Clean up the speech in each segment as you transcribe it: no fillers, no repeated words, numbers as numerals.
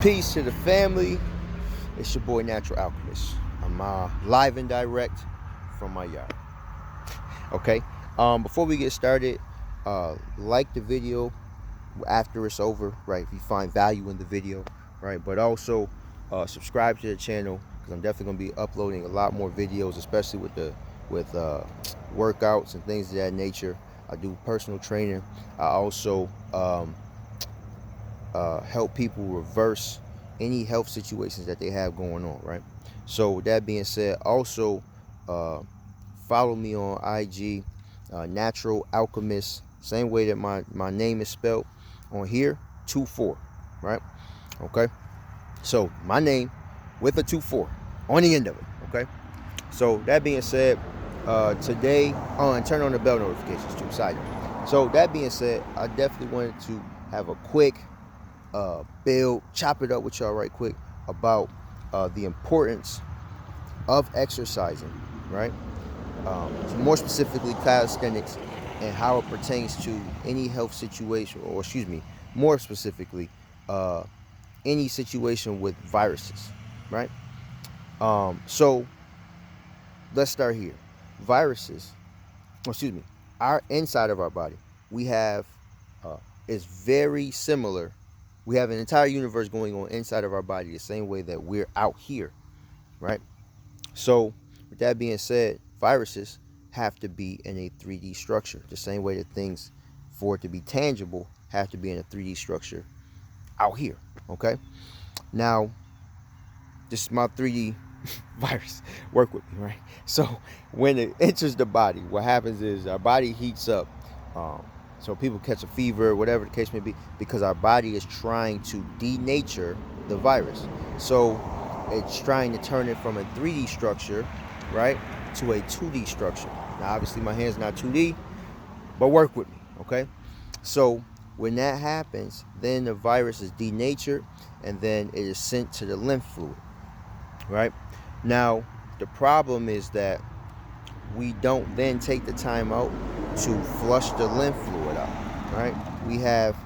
Peace to the family. It's your boy Natural Alchemist. I'm live and direct from my yard. Okay. Before we get started, like the video after it's over, right? If you find value in the video, right? But also subscribe to the channel because I'm definitely gonna be uploading a lot more videos, especially with workouts and things of that nature. I do personal training. I also help people reverse any health situations that they have going on, right? So with that being said, also follow me on IG, Natural Alchemist, same way that my name is spelled on here, 24, right? Okay, so my name with a 24 on the end of it. Okay, so that being said, today and turn on the bell notifications too, side note. So that being said, I definitely wanted to have a quick chop it up with y'all right quick about the importance of exercising, right? More specifically calisthenics and how it pertains to any health situation, or excuse me, more specifically any situation with viruses, right? So let's start here. Viruses, excuse me, our inside of our body, we have is very similar. We have an entire universe going on inside of our body the same way that we're out here, right? So with that being said, viruses have to be in a 3D structure, the same way that things, for it to be tangible, have to be in a 3D structure out here, okay? Now, this is my 3D virus. Work with me, right? So when it enters the body, what happens is our body heats up. So people catch a fever, whatever the case may be, because our body is trying to denature the virus. So it's trying to turn it from a 3D structure, right, to a 2D structure. Now, obviously, my hand's not 2D, but work with me, okay? So when that happens, then the virus is denatured, and then it is sent to the lymph fluid, right? Now, the problem is that we don't then take the time out to flush the lymph fluid out, right? We have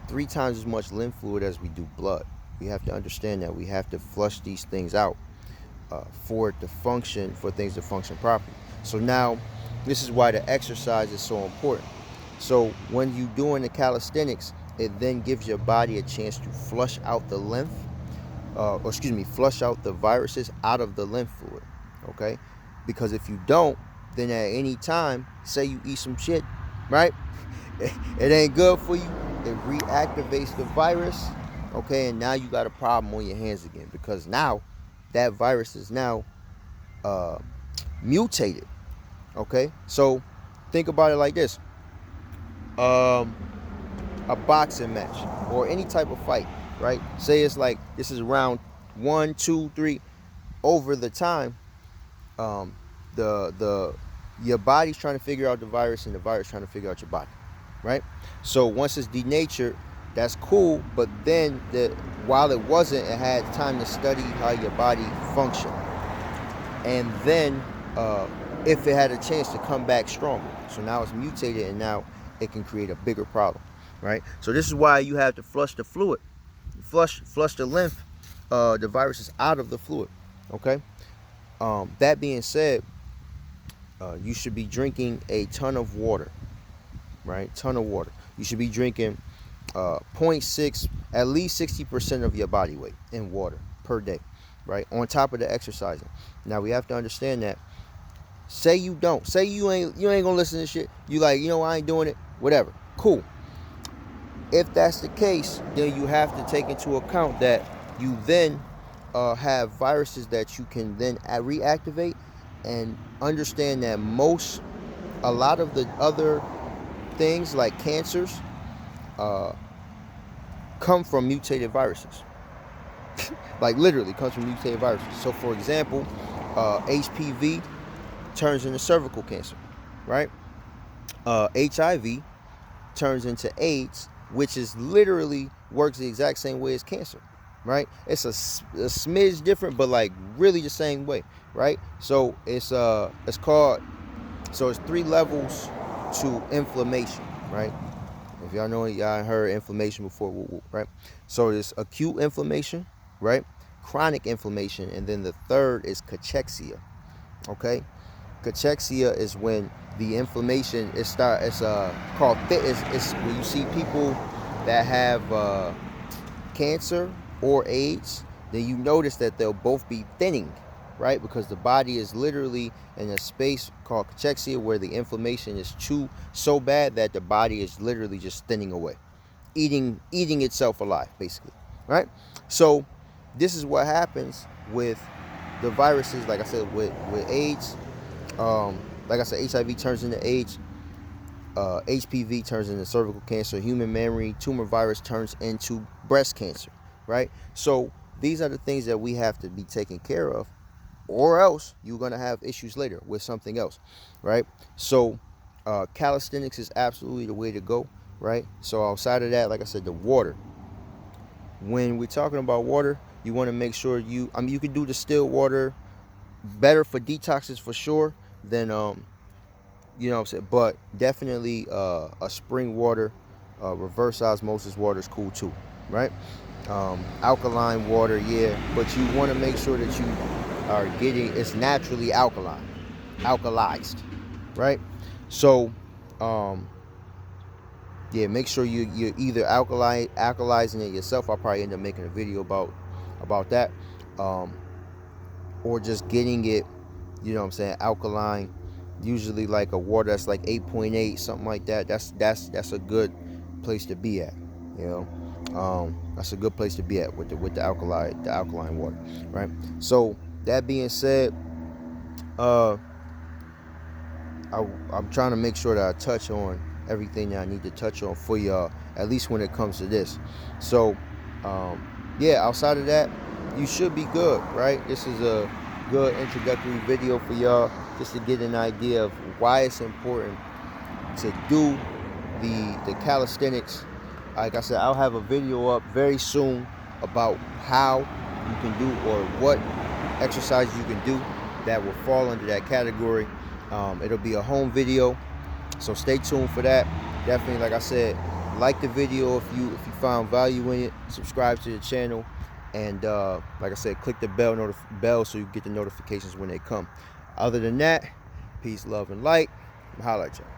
3 times as much lymph fluid as we do blood. We have to understand that we have to flush these things out for it to function, for things to function properly. So now, this is why the exercise is so important. So when you're doing the calisthenics, it then gives your body a chance to flush out the lymph, flush out the viruses out of the lymph fluid, okay? Because if you don't, then at any time, say you eat some shit, right? It ain't good for you. It reactivates the virus, okay? And now you got a problem on your hands again, because now that virus is now mutated, okay? So think about it like this. A boxing match or any type of fight, right? Say it's like this is round 1, 2, 3. Over the time, your body's trying to figure out the virus, and the virus trying to figure out your body, right? So once it's denatured, that's cool, but then while it wasn't, it had time to study how your body functioned, and then if it had a chance to come back stronger. So now it's mutated, and now it can create a bigger problem, right? So this is why you have to flush the fluid, flush the lymph, the viruses out of the fluid, okay? That being said, you should be drinking a ton of water, right? Ton of water. You should be drinking 0.6, at least 60% of your body weight in water per day, right? On top of the exercising. Now we have to understand that. Say you don't. Say you ain't gonna listen to shit. You like, I ain't doing it. Whatever. Cool. If that's the case, then you have to take into account that you then have viruses that you can then reactivate, and understand that a lot of the other things like cancers come from mutated viruses. Like literally comes from mutated viruses. So for example, HPV turns into cervical cancer, right? HIV turns into AIDS, which is literally works the exact same way as cancer, right? It's a smidge different, but like really the same way, right? So it's 3 levels to inflammation, right? If y'all know, y'all heard inflammation before, right? So there's acute inflammation, right? Chronic inflammation, and then the third is cachexia. Okay, cachexia is when the inflammation it's called it's when you see people that have cancer or AIDS, then you notice that they'll both be thinning, right? Because the body is literally in a space called cachexia where the inflammation is so bad that the body is literally just thinning away, eating itself alive, basically, right? So this is what happens with the viruses. Like I said, with AIDS, like I said, HIV turns into AIDS, HPV turns into cervical cancer, human mammary tumor virus turns into breast cancer, right? So these are the things that we have to be taken care of, or else you're going to have issues later with something else, right? So calisthenics is absolutely the way to go, right? So outside of that, like I said, the water. When we're talking about water, you want to make sure you can do the still water, better for detoxes for sure than you know what I'm saying, but definitely a spring water, reverse osmosis water is cool too, right? Alkaline water, yeah, but you want to make sure that you are getting it's naturally alkalized, right? So yeah, make sure you're either alkalizing it yourself. I'll probably end up making a video about that, or just getting it, you know what I'm saying, alkaline. Usually like a water that's like 8.8, something like that. That's a good place to be at, you know. That's a good place to be at with the alkaline water, right? So that being said, I'm trying to make sure that I touch on everything that I need to touch on for y'all, at least when it comes to this. So yeah, outside of that, you should be good, right? This is a good introductory video for y'all, just to get an idea of why it's important to do the calisthenics. Like I said, I'll have a video up very soon about how you can do, or what exercises you can do that will fall under that category. It'll be a home video, so stay tuned for that. Definitely, like I said, like the video if you found value in it. Subscribe to the channel, and like I said, click the bell so you get the notifications when they come. Other than that, peace, love, and light. Holla at y'all.